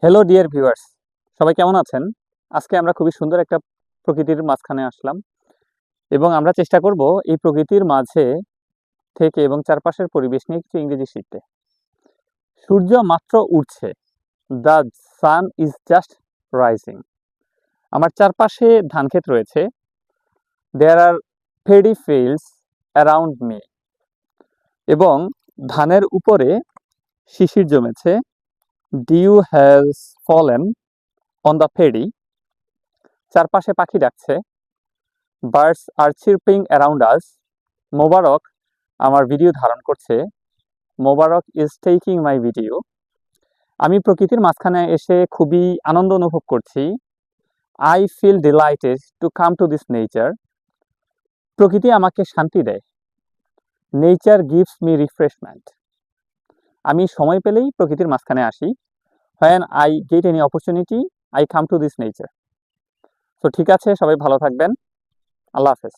Hello dear viewers, সবাই কেমন আছেন? আজকে আমরা খুবই সুন্দর একটা প্রকৃতির মাঝখানে আসলাম এবং আমরা চেষ্টা করব এই প্রকৃতির মাঝে থেকে এবং চারপাশের পরিবেশ নিয়ে কিছু ইংরেজি শিখতে। সূর্য মাত্র উঠছে, the sun is just rising. আমার চারপাশে ধানক্ষেত রয়েছে, there are paddy fields around me, এবং ধানের উপরে শিশির জমেছে। Dew has fallen on the paddy. চারপাশে পাখি ডাকছে। বার্ডস আর চিরপিং অ্যারাউন্ড আস। মোবারক আমার ভিডিও ধারণ করছে। Mobarak is taking my video. আমি প্রকৃতির মাঝখানে এসে খুবই আনন্দ অনুভব করছি। I feel delighted to come to this nature. প্রকৃতি আমাকে শান্তি দেয়। Nature gives me refreshment. আমি সময় পেলেই প্রকৃতির মাঝখানে আসি। When I get any opportunity I come to this nature. তো ঠিক আছে, সবাই ভালো থাকবেন। আল্লাহ হাফেজ।